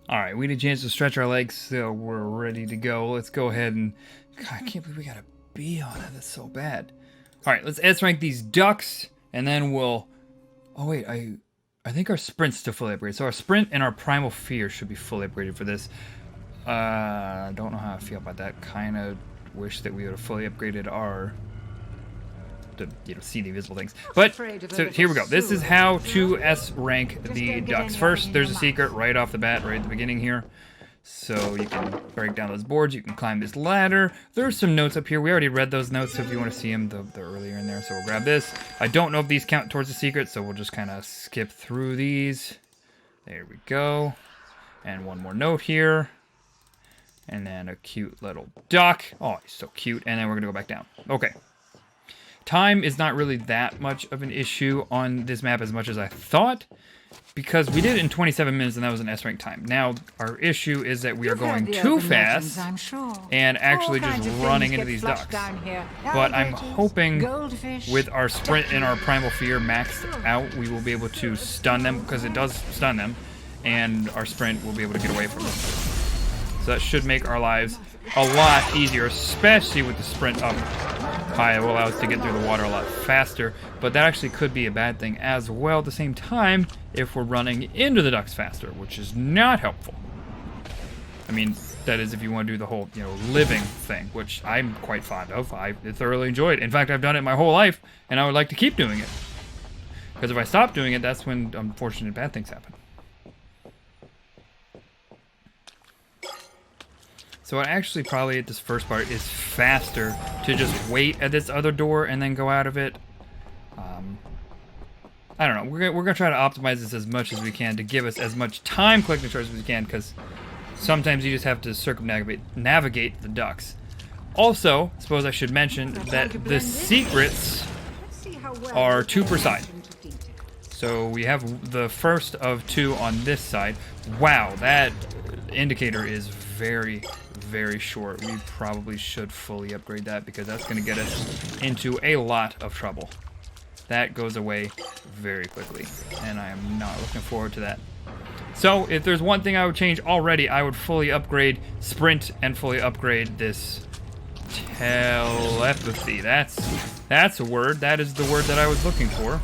Alright, we need a chance to stretch our legs, so we're ready to go. Let's go ahead and... God, I can't believe we got a B on it. That's so bad. Alright, let's S-rank these ducks, and then we'll... Oh, wait, I think our sprint's still fully upgraded. So our sprint and our primal fear should be fully upgraded for this. I don't know how I feel about that. Kind of wish that we would have fully upgraded our... to see the invisible things. But so here we go. This is how to S rank the ducks. First, there's a secret right off the bat, right at the beginning here. So you can break down those boards. You can climb this ladder. There's some notes up here. We already read those notes, so if you want to see them, they're earlier in there. So we'll grab this. I don't know if these count towards the secret, so we'll just kind of skip through these. There we go. And one more note here. And then a cute little duck. Oh, he's so cute. And then we're going to go back down. Okay. Time is not really that much of an issue on this map as much as I thought, because we did it in 27 minutes and that was an S-rank time. Now, our issue is that we are going too fast and actually just running into these ducks. But I'm hoping with our sprint and our primal fear maxed out, we will be able to stun them, because it does stun them, and our sprint will be able to get away from them. So that should make our lives a lot easier, especially with the sprint up high. It will allow us to get through the water a lot faster, but that actually could be a bad thing as well at the same time if we're running into the ducks faster, which is not helpful. I mean, that is if you want to do the whole, living thing, which I'm quite fond of. I thoroughly enjoy it. In fact, I've done it my whole life, and I would like to keep doing it. Because if I stop doing it, that's when unfortunate bad things happen. So actually probably at this first part is faster to just wait at this other door and then go out of it. I don't know. We're gonna try to optimize this as much as we can to give us as much time collecting shards as we can, because sometimes you just have to navigate the ducks. Also, I suppose I should mention that the secrets are 2 per side. So we have the first of 2 on this side. Wow, that indicator is very short. We probably should fully upgrade that, because that's going to get us into a lot of trouble. That goes away very quickly, and I am not looking forward to that. So if there's one thing I would change already, I would fully upgrade sprint and fully upgrade this telepathy. That's a word. That is the word that I was looking for.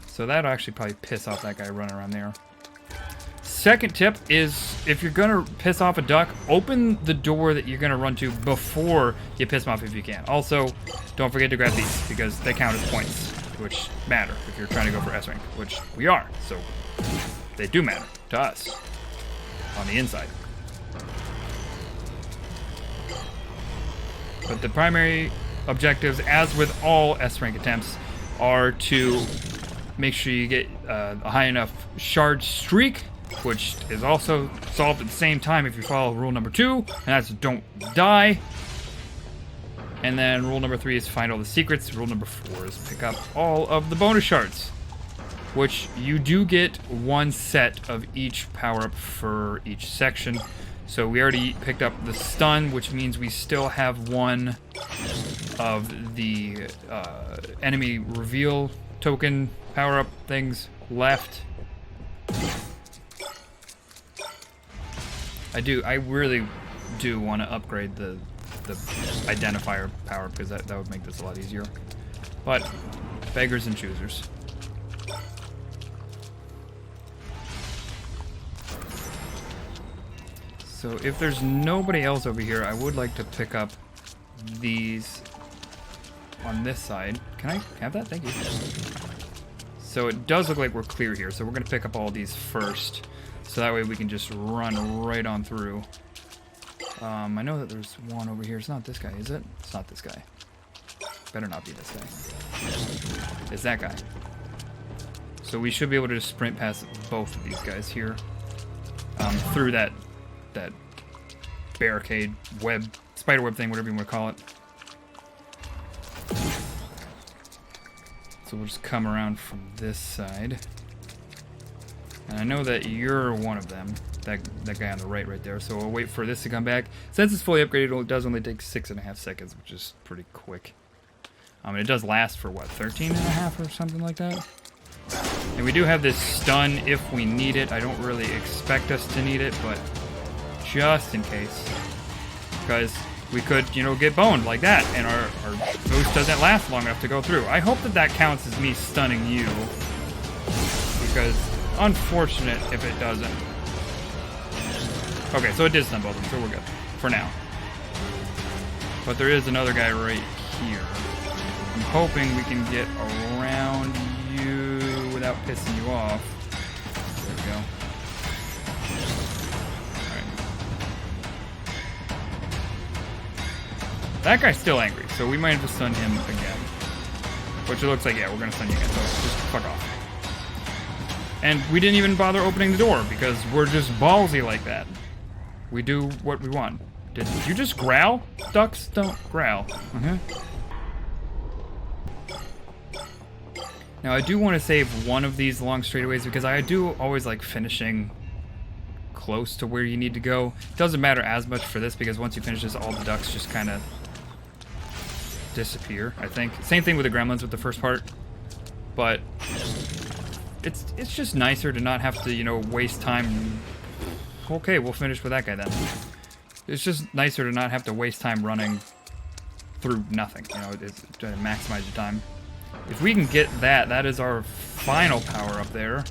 So that'll actually probably piss off that guy running around there. Second tip is, if you're gonna piss off a duck, open the door that you're gonna run to before you piss them off if you can. Also, don't forget to grab these, because they count as points, which matter if you're trying to go for S rank, which we are. So they do matter to us on the inside. But the primary objectives, as with all S rank attempts, are to make sure you get a high enough shard streak, which is also solved at the same time if you follow rule number 2, and that's don't die. And then rule number 3 is find all the secrets. Rule number 4 is pick up all of the bonus shards, which you do get 1 set of each power-up for each section. So we already picked up the stun, which means we still have 1 of the enemy reveal token power-up things left. I really do want to upgrade the identifier power, because that would make this a lot easier. But beggars and choosers. So if there's nobody else over here, I would like to pick up these on this side. Can I have that? Thank you. So it does look like we're clear here, so we're going to pick up all these first. So that way we can just run right on through. I know that there's one over here. It's not this guy, is it? It's not this guy. Better not be this guy. It's that guy. So we should be able to just sprint past both of these guys here. Through that barricade, web, spider web thing, whatever you want to call it. So we'll just come around from this side. And I know that you're one of them, that guy on the right there. So we'll wait for this to come back. Since it's fully upgraded, it does only take 6.5 seconds, which is pretty quick. It does last for, what, 13.5 or something like that? And we do have this stun if we need it. I don't really expect us to need it, but just in case. Because we could, you know, get boned like that, and our boost doesn't last long enough to go through. I hope that that counts as me stunning you. Because, unfortunate if it doesn't. Okay, so it did stun both of them, so we're good. For now. But there is another guy right here. I'm hoping we can get around you without pissing you off. There we go. Alright. That guy's still angry, so we might have to stun him again. Which it looks like, yeah, we're gonna stun you again, so just fuck off. And we didn't even bother opening the door, because we're just ballsy like that. We do what we want. Did you just growl? Ducks don't growl. Now, I do want to save one of these long straightaways because I do always like finishing close to where you need to go. It doesn't matter as much for this because once you finish this, all the ducks just kind of disappear, I think. Same thing with the gremlins with the first part. But it's just nicer to not have to, you know, waste time. Okay, we'll finish with that guy then. It's just nicer to not have to waste time running through nothing, you know, to maximize your time. If we can get that, that is our final power up there.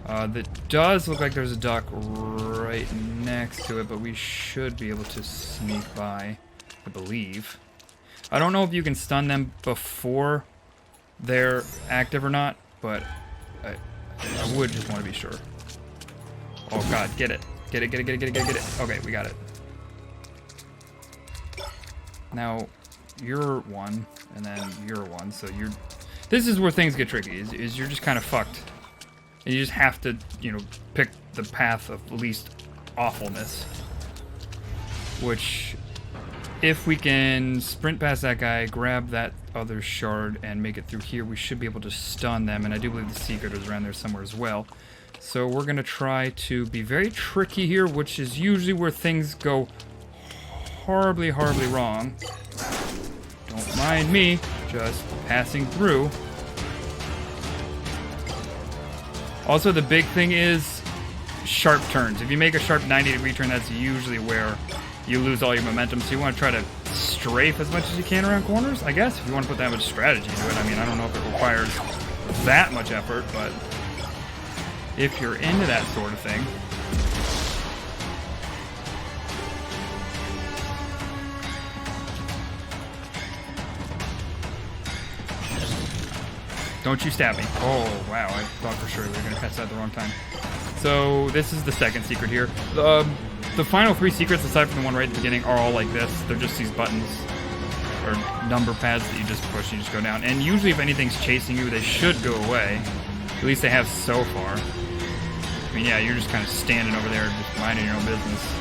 That does look like there's a duck right next to it, but we should be able to sneak by, I believe. I don't know if you can stun them before they're active or not, but I would just want to be sure. Oh god, get it. Get it, get it, get it, get it, get it, get it. Okay, we got it. Now, you're one, and then you're one, so you're... This is where things get tricky, is you're just kind of fucked. And you just have to, you know, pick the path of least awfulness. Which, if we can sprint past that guy, grab that other shard, and make it through here, we should be able to stun them, and I do believe the secret is around there somewhere as well. So we're going to try to be very tricky here, which is usually where things go horribly, horribly wrong. Don't mind me, just passing through. Also, the big thing is sharp turns. If you make a sharp 90-degree turn, that's usually where you lose all your momentum. So you want to try to strafe as much as you can around corners, I guess, if you want to put that much strategy into it. I mean, I don't know if it requires that much effort, but if you're into that sort of thing. Don't you stab me. Oh, wow. I thought for sure we were going to catch that at the wrong time. So, this is the second secret here. The final three secrets, aside from the one right at the beginning, are all like this. They're just these buttons, or number pads that you just push and you just go down. And usually if anything's chasing you, they should go away. At least they have so far. I mean, yeah, you're just kind of standing over there just minding your own business.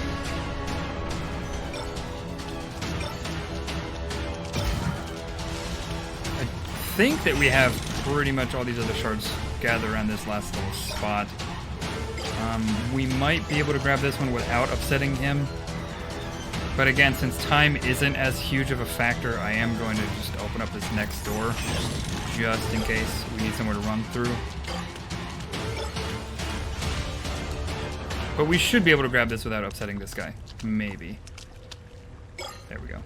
I think that we have pretty much all these other shards gathered around this last little spot. We might be able to grab this one without upsetting him. But again, since time isn't as huge of a factor, I am going to just open up this next door just in case we need somewhere to run through. But we should be able to grab this without upsetting this guy. Maybe. There we go.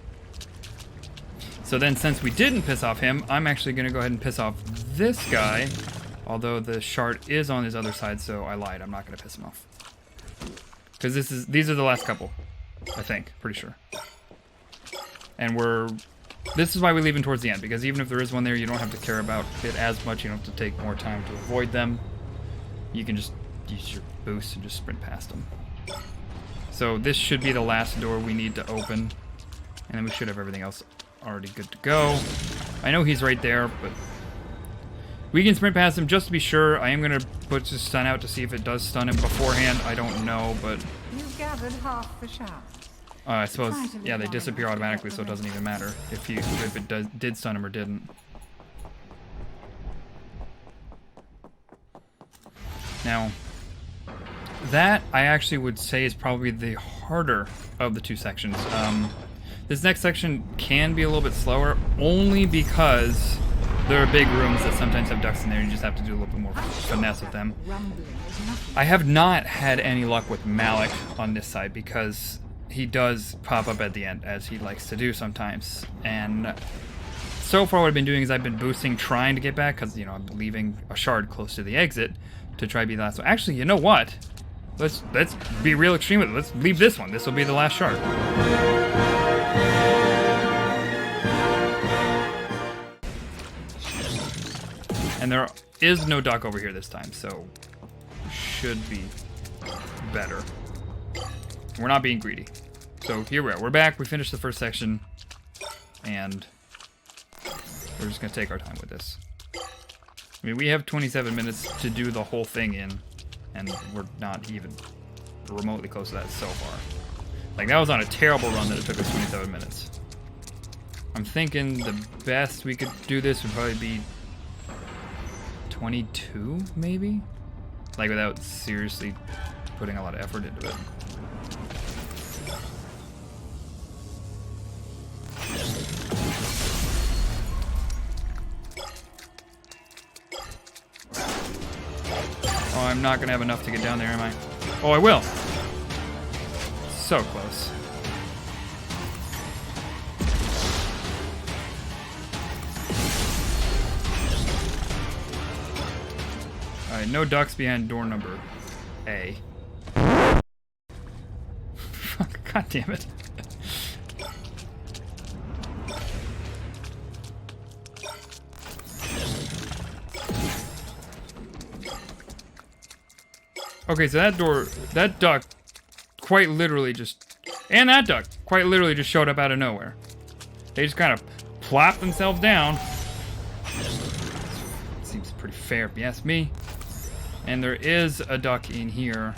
So then, since we didn't piss off him, I'm actually going to go ahead and piss off this guy. Although the shard is on his other side, so I lied. I'm not going to piss him off. Because these are the last couple. I think. Pretty sure. And this is why we leave them towards the end. Because even if there is one there, you don't have to care about it as much. You don't have to take more time to avoid them. You can just use your boost and just sprint past them. So this should be the last door we need to open. And then we should have everything else already good to go. I know he's right there, but we can sprint past him just to be sure. I am going to put the stun out to see if it does stun him beforehand. I don't know, but You've gathered half the shafts. I suppose, yeah, they disappear automatically, so it doesn't even matter if it did stun him or didn't. Now, that I actually would say is probably the harder of the two sections. This next section can be a little bit slower, only because There are big rooms that sometimes have ducks in there, and you just have to do a little bit more finesse with them. I have not had any luck with Malik on this side because he does pop up at the end, as he likes to do sometimes. And so far what I've been doing is I've been boosting, trying to get back, because, you know, I'm leaving a shard close to the exit to try to be the last one. Actually, you know what? Let's be real extreme with it. Let's leave this one. This will be the last shard. And there is no duck over here this time, so should be better. We're not being greedy. So here we are. We're back. We finished the first section, and we're just gonna take our time with this. I mean, we have 27 minutes to do the whole thing in, and we're not even remotely close to that so far. Like, that was on a terrible run that it took us 27 minutes. I'm thinking the best we could do this would probably be 22, maybe? Like, without seriously putting a lot of effort into it. Oh, I'm not gonna have enough to get down there, am I? Oh, I will! So close. Alright, no ducks behind door number A. God damn it. Okay, so that duck quite literally just, and that duck quite literally just showed up out of nowhere. They just kind of plopped themselves down. Seems pretty fair if you ask me. And there is a duck in here,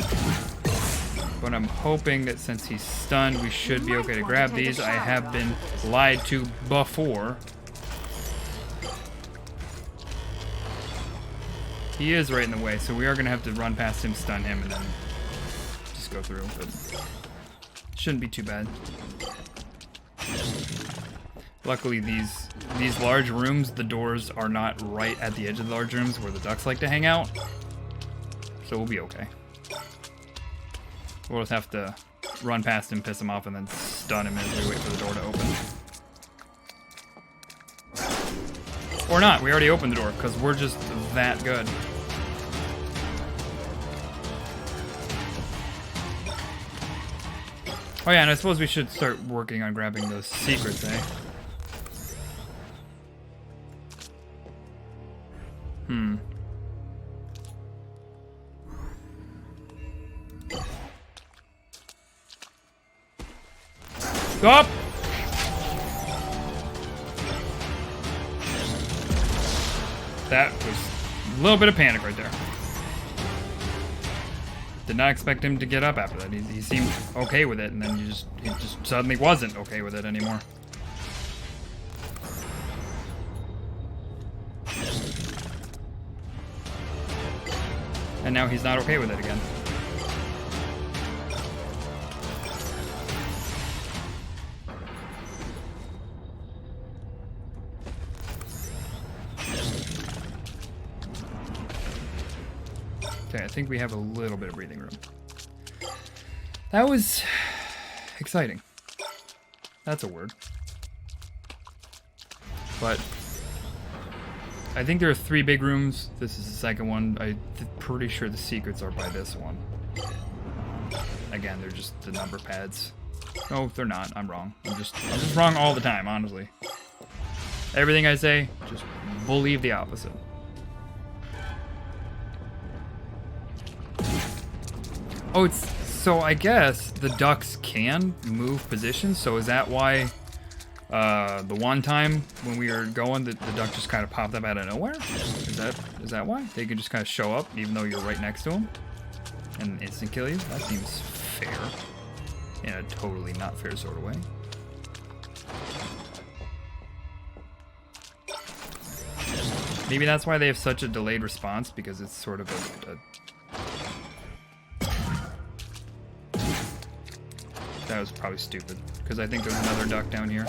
but I'm hoping that since he's stunned, we should be okay to grab these. I have been lied to before. He is right in the way, so we are going to have to run past him, stun him, and then just go through. But shouldn't be too bad. Luckily, these large rooms, the doors are not right at the edge of the large rooms where the ducks like to hang out. So we'll be okay. We'll just have to run past him, piss him off, and then stun him as we wait for the door to open. Or not, we already opened the door, because we're just that good. Oh yeah, and I suppose we should start working on grabbing those secrets, eh? Stop! That was a little bit of panic right there. Did not expect him to get up after that. He seemed okay with it, and then he just suddenly wasn't okay with it anymore. And now he's not okay with it again. Okay, I think we have a little bit of breathing room. That was exciting. That's a word. But I think there are 3 big rooms. This is the second one. I'm pretty sure the secrets are by this one. Again, they're just the number pads. No, they're not. I'm wrong. I'm just wrong all the time, honestly. Everything I say, just believe the opposite. Oh, it's so I guess the ducks can move positions. So is that why the one time when we were going, the duck just kind of popped up out of nowhere? Is that why? They can just kind of show up even though you're right next to them and instant kill you? That seems fair in a totally not fair sort of way. Maybe that's why they have such a delayed response, because it's sort of a that was probably stupid, because I think there's another duck down here.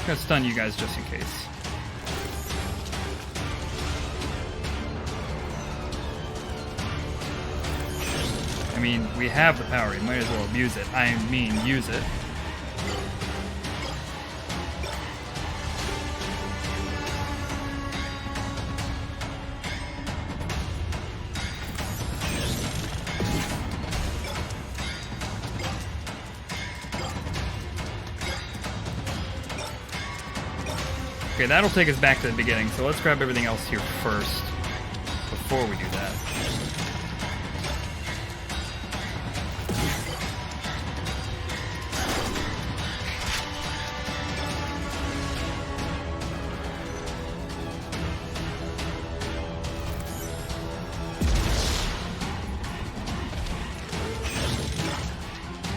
gonna stun you guys just in case. I mean, we have the power. You might as well abuse it. I mean, use it. Okay, that'll take us back to the beginning, so let's grab everything else here first, before we do that.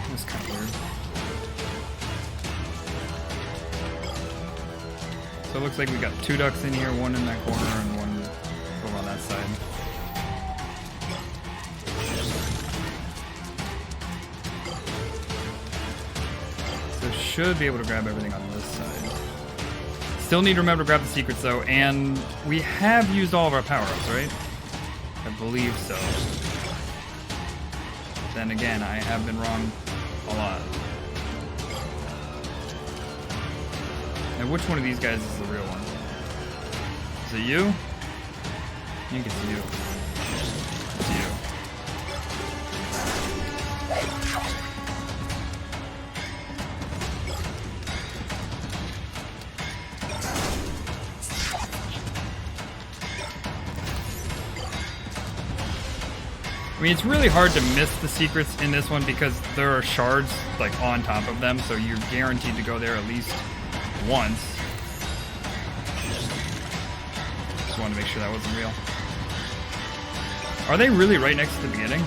That's kind of weird. So it looks like we got 2 ducks in here, one in that corner and one over on that side. So should be able to grab everything on this side. Still need to remember to grab the secrets though, and we have used all of our power-ups, right? I believe so. Then again, I have been wrong a lot. Now, which one of these guys is the real one? Is it you? I think it's you. It's you. I mean, it's really hard to miss the secrets in this one because there are shards like on top of them, so you're guaranteed to go there at least once. Just wanted to make sure that wasn't real. Are they really right next to the beginning?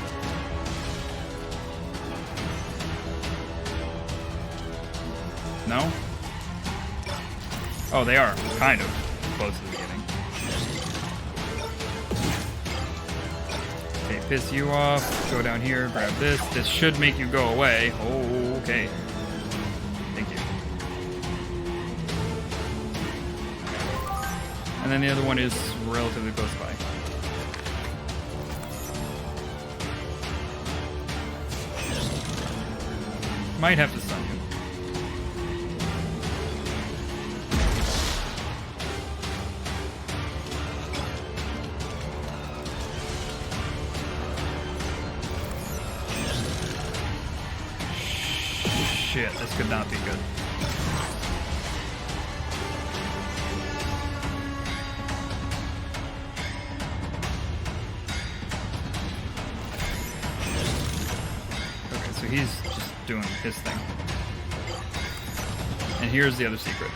No? Oh, they are kind of close to the beginning. Okay, piss you off. Go down here, grab this. This should make you go away. Oh, okay. Thank you. And then the other one is relatively close by. Might have to stun you. Shit, this could not be good. Okay, so he's just doing his thing. And here's the other secret.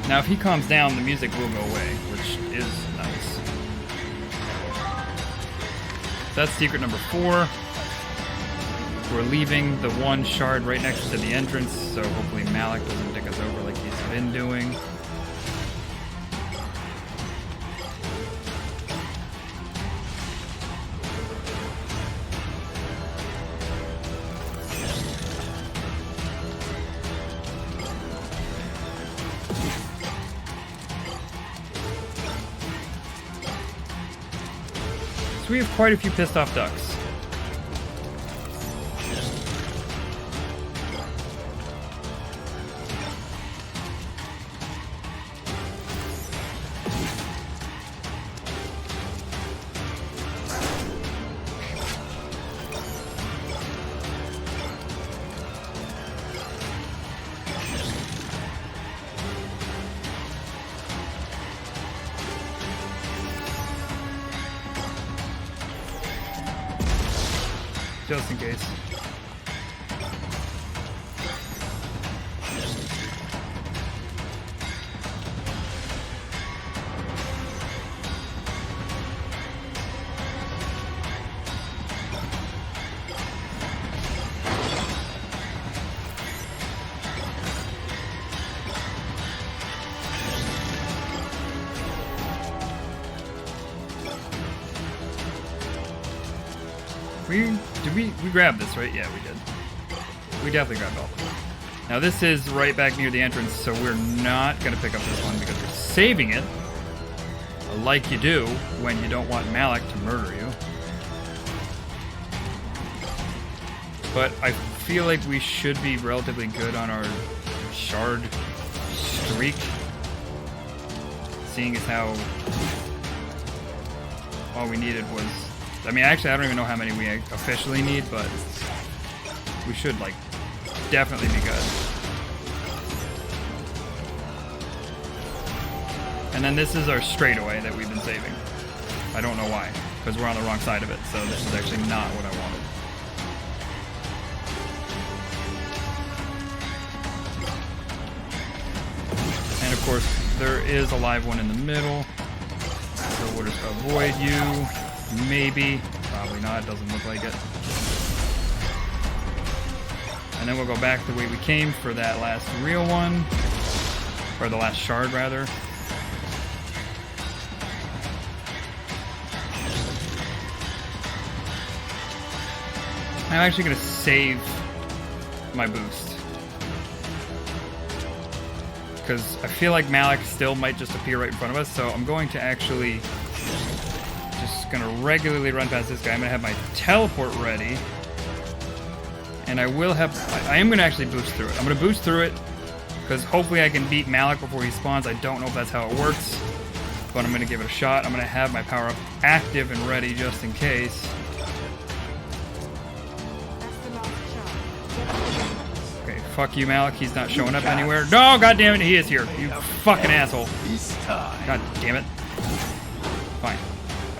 Now if he calms down, the music will go away, which is nice. That's secret number 4. We're leaving the one shard right next to the entrance, so hopefully Malik doesn't dick us over like he's been doing. We have quite a few pissed off ducks. Just in case. We grabbed this, right? Yeah, we did. We definitely grabbed all of them. Now this is right back near the entrance, so we're not going to pick up this one because we're saving it. Like you do when you don't want Malik to murder you. But I feel like we should be relatively good on our shard streak. Seeing as how all we needed was... I mean, actually, I don't even know how many we officially need, but we should, like, definitely be good. And then this is our straightaway that we've been saving. I don't know why, because we're on the wrong side of it, so this is actually not what I wanted. And of course, there is a live one in the middle, so we'll just avoid you. Maybe. Probably not. Doesn't look like it. And then we'll go back the way we came for that last real one. Or the last shard, rather. I'm actually going to save my boost. Because I feel like Malik still might just appear right in front of us, so I'm going to actually... just gonna regularly run past this guy. I'm gonna have my teleport ready. And I am gonna actually boost through it. I'm gonna boost through it because hopefully I can beat Malik before he spawns. I don't know if that's how it works, but I'm gonna give it a shot. I'm gonna have my power up active and ready just in case. Okay, fuck you, Malik. He's not showing up anywhere. No, god damn it, he is here. You fucking asshole. God damn it. Fine.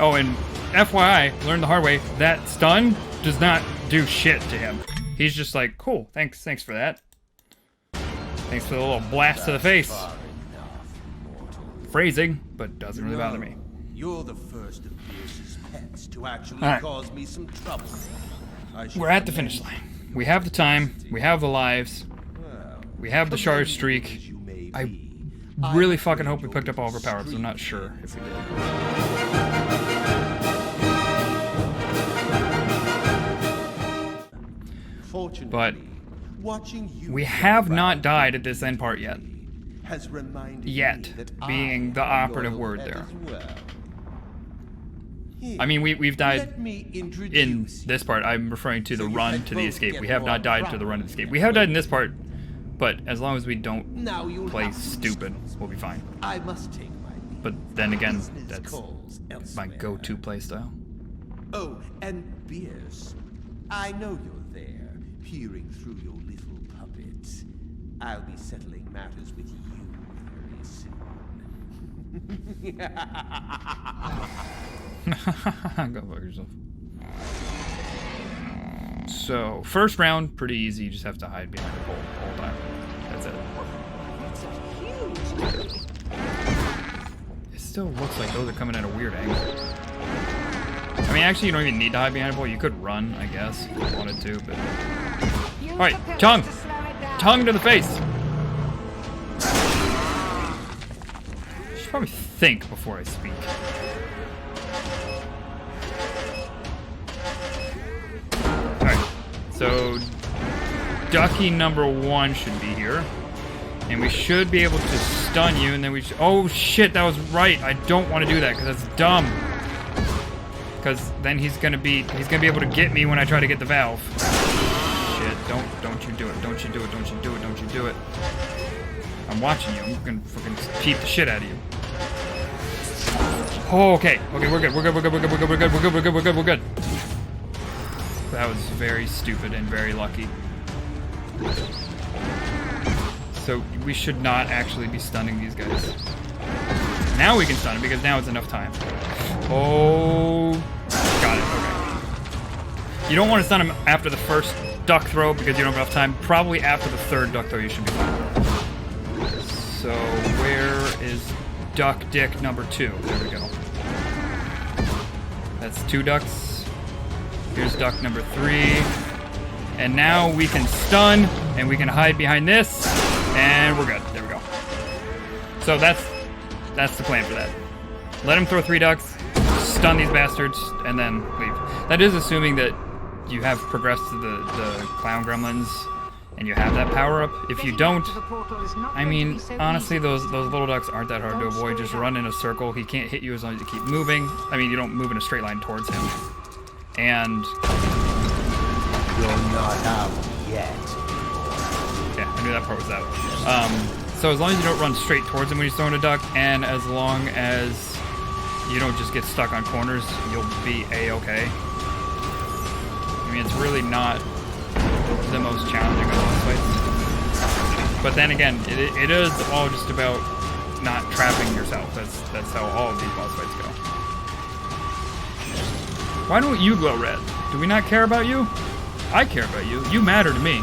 Oh, and FYI, learned the hard way, that stun does not do shit to him. He's just like, cool, thanks for that. Thanks for the little blast to the face. Phrasing, but doesn't really bother me. You're the first of Pierce's pets to actually cause me some trouble. We're at the finish line. We have the time, we have the lives, we have the shard streak. I really fucking hope we picked up all of our power-ups. I'm not sure if we did. But we have not died at this end part yet. Being the operative word there. I mean, we've died in this part. I'm referring to the run to the escape. We have not died to the run to the escape. We have died in this part, but as long as we don't play stupid, we'll be fine. But then again, that's my go-to playstyle. Oh, and Bierce, I know you're there, peering through your little puppets. I'll be settling matters with you very soon. Go fuck yourself. So, first round, pretty easy. You just have to hide behind the pole the whole time. That's it. It still looks like those are coming at a weird angle. I mean, actually, you don't even need to hide behind a pole. You could run, I guess, if you wanted to, but... Alright, tongue! Tongue to the face! I should probably think before I speak. Alright, so... Ducky number 1 should be here. And we should be able to stun you, and then we should... Oh, shit, that was right! I don't want to do that, because that's dumb. Because then he's gonna be able to get me when I try to get the valve. Shit, don't you do it, don't you do it, don't you do it, don't you do it. I'm watching you, I'm gonna fucking peep the shit out of you. Oh, okay, we're good. That was very stupid and very lucky. So we should not actually be stunning these guys. Now we can stun him because now it's enough time. Oh, got it, okay. You don't want to stun him after the first duck throw because you don't have enough time. Probably after the third duck throw you should be fine. So where is duck dick number 2? There we go. That's 2 ducks. Here's duck number 3. And now we can stun and we can hide behind this and we're good. There we go. So that's the plan for that. Let him throw 3 ducks, stun these bastards, and then leave. That is assuming that you have progressed to the clown gremlins, and you have that power up. If you Getting don't, back to the portal is not I going to mean, be so honestly, easy. those little ducks aren't that hard to Don't avoid. screw Just it run up. in a circle. He can't hit you as long as you keep moving. I mean, you don't move in a straight line towards him. And You're not out yet. yeah, I knew that part was out. So as long as you don't run straight towards him when he's throwing a duck, and as long as you don't just get stuck on corners, you'll be A-okay. I mean, it's really not the most challenging of boss fights. But then again, it is all just about not trapping yourself. That's how all of these boss fights go. Why don't you glow red? Do we not care about you? I care about you. You matter to me.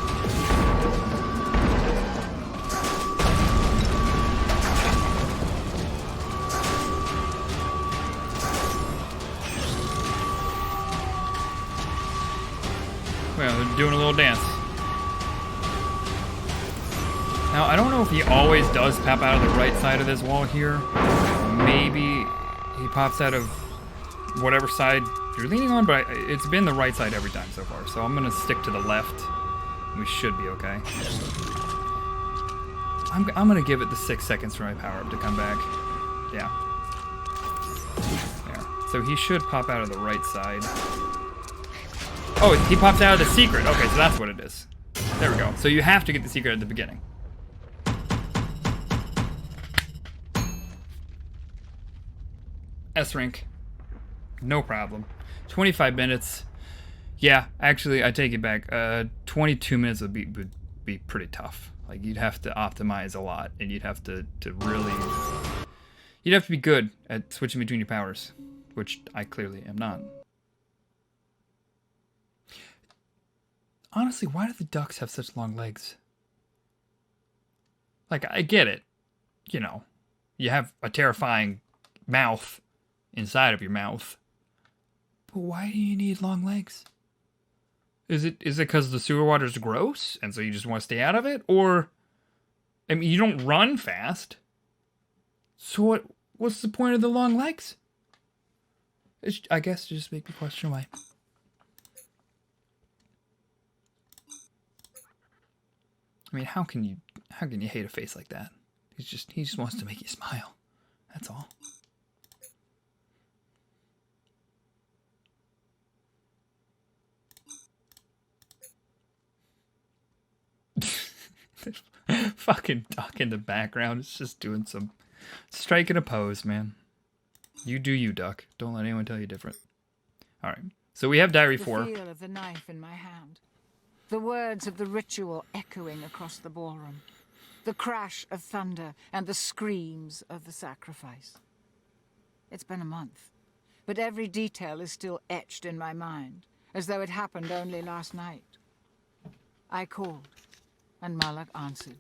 Well, they're doing a little dance. Now, I don't know if he always does pop out of the right side of this wall here. Maybe he pops out of whatever side you're leaning on, but it's been the right side every time so far. So I'm gonna stick to the left. We should be okay. I'm gonna give it the 6 seconds for my power up to come back. Yeah. There. So he should pop out of the right side. Oh, he pops out of the secret. Okay, so that's what it is. There we go. So you have to get the secret at the beginning. S rank. No problem. 25 minutes. Yeah, actually, I take it back. 22 minutes would be pretty tough. Like, you'd have to optimize a lot, and you'd have to really... You'd have to be good at switching between your powers, which I clearly am not. Honestly, why do the ducks have such long legs? Like, I get it. You know, you have a terrifying mouth inside of your mouth. But why do you need long legs? Is it because the sewer water's gross and so you just want to stay out of it? Or, I mean, you don't run fast. So what's the point of the long legs? It's, I guess, to just make me question why. I mean, how can you hate a face like that? He just wants to make you smile. That's all. Fucking duck in the background. It's just doing some striking a pose, man. You do you, duck. Don't let anyone tell you different. All right. So we have Diary 4. The feel of the knife in my hand. The words of the ritual echoing across the ballroom. The crash of thunder and the screams of the sacrifice. It's been a month, but every detail is still etched in my mind, as though it happened only last night. I called, and Malak answered.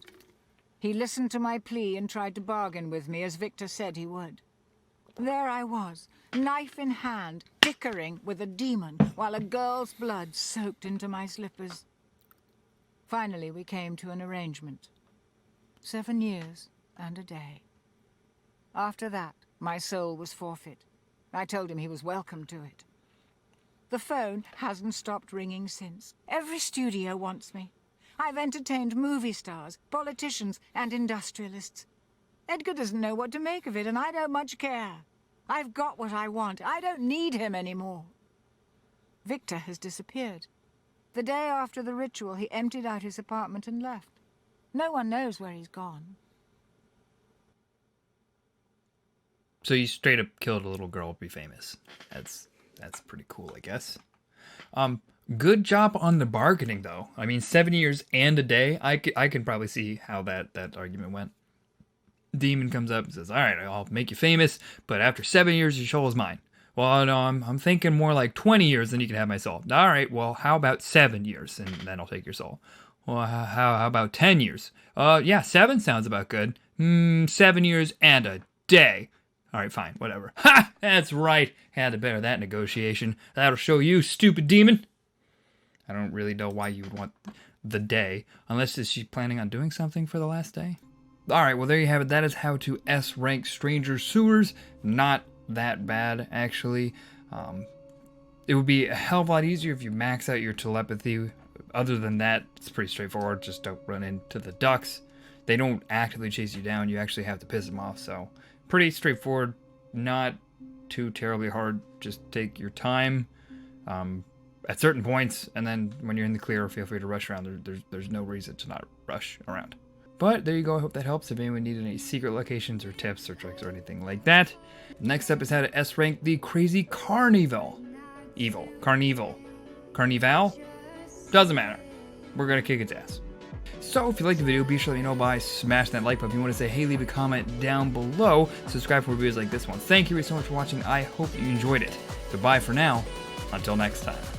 He listened to my plea and tried to bargain with me, as Victor said he would. There I was, knife in hand, bickering with a demon, while a girl's blood soaked into my slippers. Finally, we came to an arrangement. 7 years and a day. After that, my soul was forfeit. I told him he was welcome to it. The phone hasn't stopped ringing since. Every studio wants me. I've entertained movie stars, politicians, and industrialists. Edgar doesn't know what to make of it, and I don't much care. I've got what I want. I don't need him anymore. Victor has disappeared. The day after the ritual, he emptied out his apartment and left. No one knows where he's gone. So you straight up killed a little girl to be famous. That's pretty cool, I guess. Good job on the bargaining, though. I mean, 7 years and a day. I can probably see how that argument went. Demon comes up and says, all right, I'll make you famous, but after 7 years, your soul is mine. Well, no, I'm thinking more like 20 years, then you can have my soul. All right, well, how about 7 years, and then I'll take your soul. Well, how about 10 years? Yeah, 7 sounds about good. 7 years and a day. All right, fine, whatever. Ha! That's right. Had to better that negotiation. That'll show you, stupid demon. I don't really know why you would want the day, unless is she planning on doing something for the last day? All right, well, there you have it. That is how to S-rank Stranger Sewers. Not that bad, actually. It would be a hell of a lot easier if you max out your telepathy other than that, it's pretty straightforward. Just don't run into the ducks. They don't actively chase you down. You actually have to piss them off. So pretty straightforward. Not too terribly hard. Just take your time at certain points, and then when you're in the clear, feel free to rush around. There's no reason to not rush around. But there you go. I hope that helps. If anyone needed any secret locations or tips or tricks or anything like that. Next up is how to S-rank the crazy Carnival. Carnival. Doesn't matter. We're going to kick its ass. So if you liked the video, be sure to let me know by smashing that like button. If you want to say hey, leave a comment down below. Subscribe for videos like this one. Thank you so much for watching. I hope you enjoyed it. Goodbye for now. Until next time.